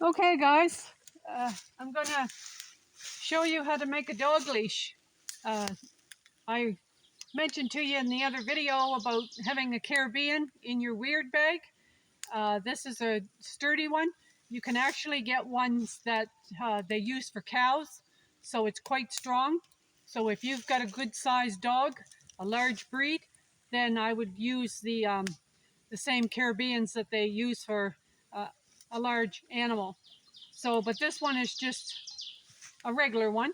Okay guys, I'm gonna show you how to make a dog leash. I mentioned to you in the other video about having a Caribbean in your weird bag. This is a sturdy one. You can actually get ones that they use for cows, so it's quite strong. So if you've got a good sized dog, a large breed, then I would use the same Caribbeans that they use for a large animal. So, but this one is just a regular one.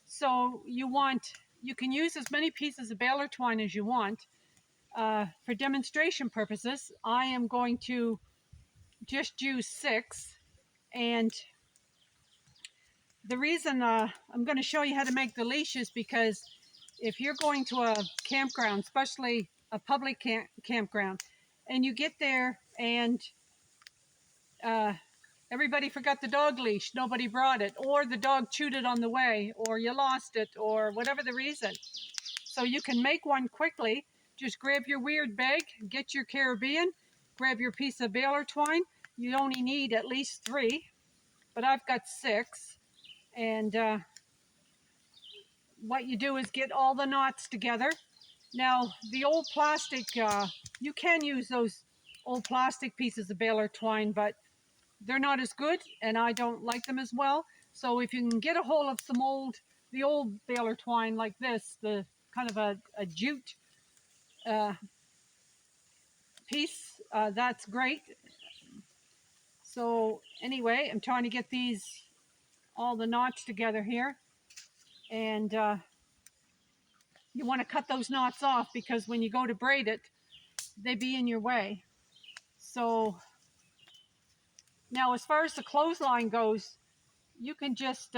So you can use as many pieces of baler twine as you want. For demonstration purposes, I am going to just use 6. And the reason I'm going to show you how to make the leash is because if you're going to a campground, especially a public campground, and you get there and everybody forgot the dog leash, nobody brought it, or the dog chewed it on the way, or you lost it, or whatever the reason. So you can make one quickly. Just grab your weird bag, get your Caribbean, grab your piece of baler twine. You only need at least 3, but I've got 6. And what you do is get all the knots together. Now, the old plastic, you can use those old plastic pieces of baler twine, but they're not as good, and I don't like them as well. So if you can get a hold of the old baler twine like this, the kind of a jute piece, that's great. So anyway, I'm trying to get all the knots together here, and you want to cut those knots off because when you go to braid it, they be in your way. So now, as far as the clothesline goes, you can just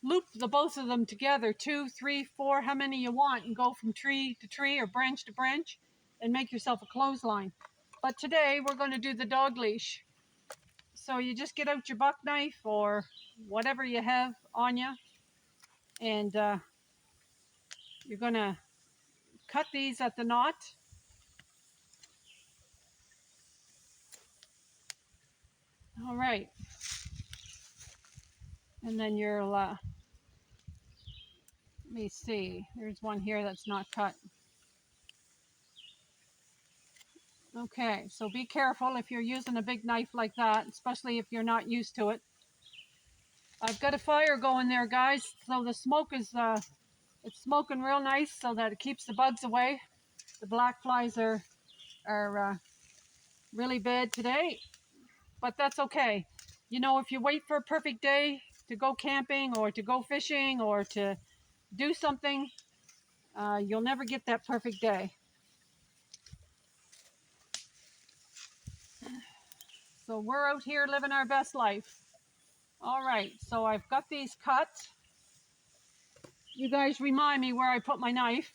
loop the both of them together, 2, 3, 4, how many you want, and go from tree to tree or branch to branch and make yourself a clothesline. But today we're going to do the dog leash. So you just get out your buck knife or whatever you have on you, and you're going to cut these at the knot. All right. And then you'll, let me see, there's one here that's not cut. Okay, so be careful if you're using a big knife like that, especially if you're not used to it. I've got a fire going there, guys, so the smoke is, it's smoking real nice so that it keeps the bugs away. The black flies are really bad today, but that's okay. You know, if you wait for a perfect day to go camping or to go fishing or to do something, you'll never get that perfect day. So we're out here living our best life. All right, so I've got these cut. You guys remind me where I put my knife.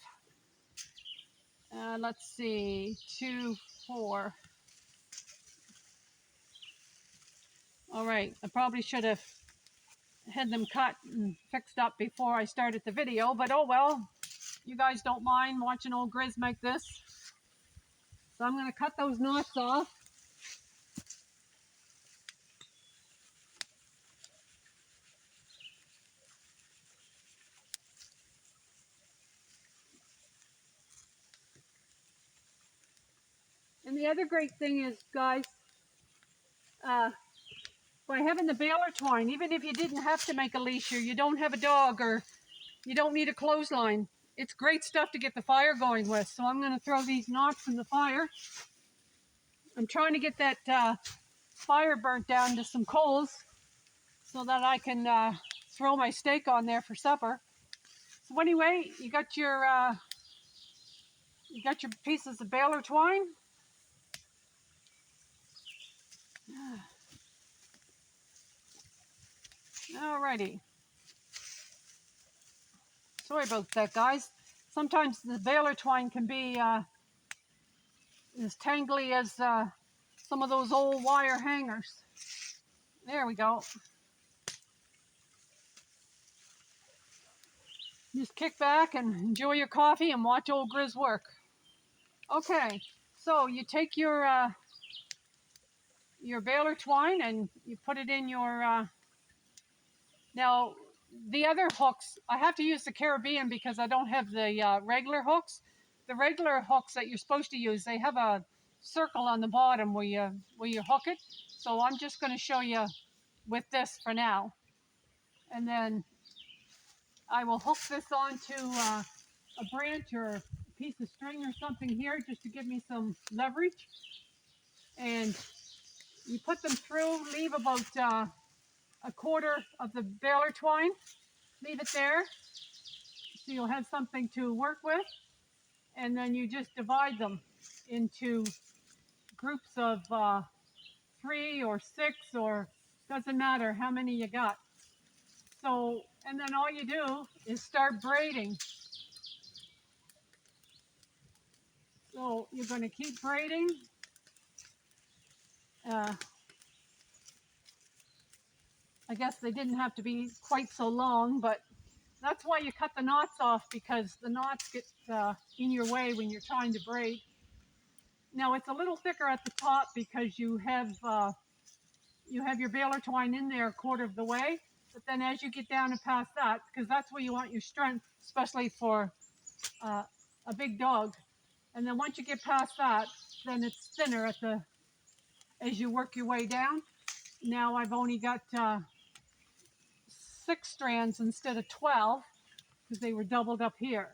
Let's see, 2, 4. All right, I probably should have had them cut and fixed up before I started the video, but oh well. You guys don't mind watching old Grizz make this. So I'm going to cut those knots off. And the other great thing is, guys, by having the baler twine, even if you didn't have to make a leash or you don't have a dog or you don't need a clothesline, it's great stuff to get the fire going with. So I'm going to throw these knots in the fire. I'm trying to get that fire burnt down to some coals so that I can throw my steak on there for supper. So anyway, you got your pieces of baler twine. Alrighty. Sorry about that, guys. Sometimes the baler twine can be as tangly as some of those old wire hangers. There we go. Just kick back and enjoy your coffee and watch old Grizz work. Okay, so you take your your baler twine and you put it in your, now the other hooks, I have to use the Caribbean because I don't have the regular hooks. The regular hooks that you're supposed to use, they have a circle on the bottom where you hook it. So I'm just going to show you with this for now. And then I will hook this onto a branch or a piece of string or something here just to give me some leverage. And you put them through, leave about a quarter of the baler twine, leave it there so you'll have something to work with. And then you just divide them into groups of 3 or 6, or doesn't matter how many you got. So, and then all you do is start braiding. So you're going to keep braiding. I guess they didn't have to be quite so long, but that's why you cut the knots off, because the knots get in your way when you're trying to braid. Now it's a little thicker at the top because you have your baler twine in there a quarter of the way, but then as you get down and past that, because that's where you want your strength, especially for a big dog, and then once you get past that, then it's thinner as you work your way down. Now I've only got 6 strands instead of 12 because they were doubled up here.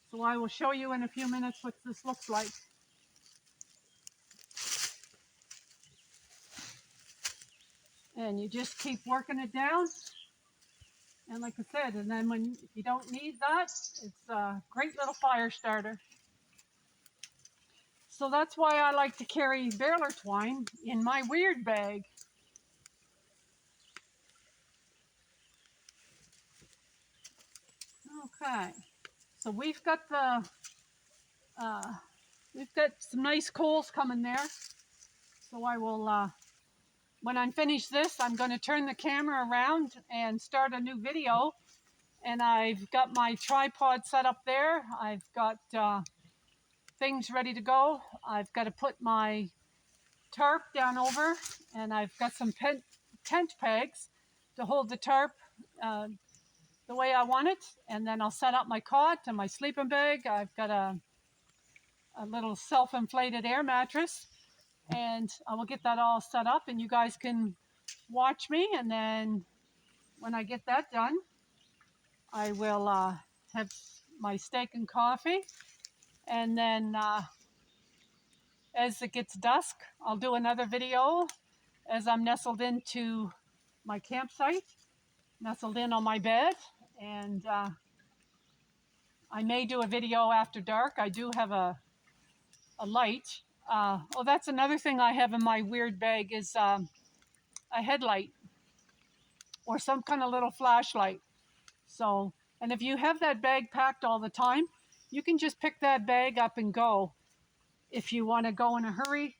So I will show you in a few minutes what this looks like. And you just keep working it down. And like I said, and then if you don't need that, it's a great little fire starter. So that's why I like to carry baler twine in my weird bag. Okay, so we've got some nice coals coming there. So I will, when I'm finished this, I'm going to turn the camera around and start a new video. And I've got my tripod set up there. I've got things ready to go. I've got to put my tarp down over, and I've got some tent pegs to hold the tarp the way I want it. And then I'll set up my cot and my sleeping bag. I've got a little self-inflated air mattress, and I will get that all set up, and you guys can watch me. And then when I get that done, I will have my steak and coffee, and then as it gets dusk, I'll do another video as I'm nestled into my campsite, nestled in on my bed, and I may do a video after dark. I do have a light. Oh, that's another thing I have in my weird bag is a headlight or some kind of little flashlight. So, and if you have that bag packed all the time, you can just pick that bag up and go if you want to go in a hurry,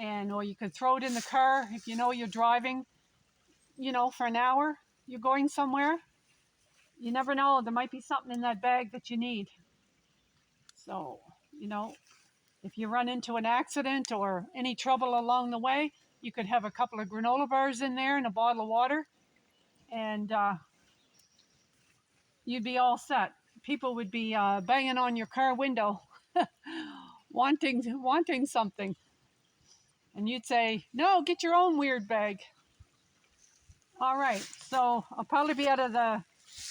or you can throw it in the car if you know you're driving, for an hour, you're going somewhere. You never know, there might be something in that bag that you need. So, if you run into an accident or any trouble along the way, you could have a couple of granola bars in there and a bottle of water, and you'd be all set. People would be banging on your car window wanting something. And you'd say, no, get your own weird bag. All right, so I'll probably be out of the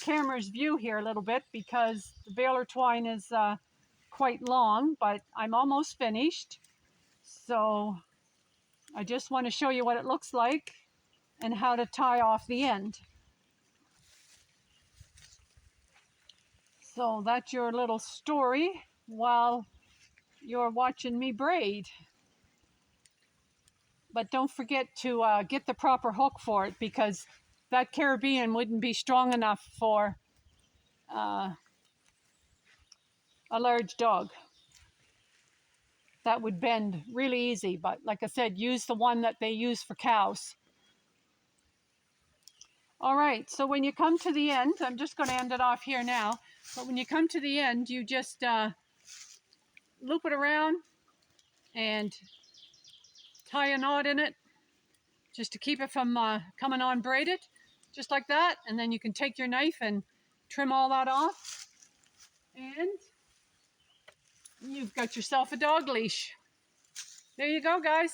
camera's view here a little bit because the baler twine is quite long, but I'm almost finished. So I just want to show you what it looks like and how to tie off the end. So that's your little story while you're watching me braid. But don't forget to get the proper hook for it, because that Caribbean wouldn't be strong enough for a large dog. That would bend really easy, but like I said, use the one that they use for cows. All right, so when you come to the end, I'm just going to end it off here now, but when you come to the end, you just loop it around and tie a knot in it just to keep it from coming on braided, just like that. And then you can take your knife and trim all that off. And you've got yourself a dog leash. There you go, guys.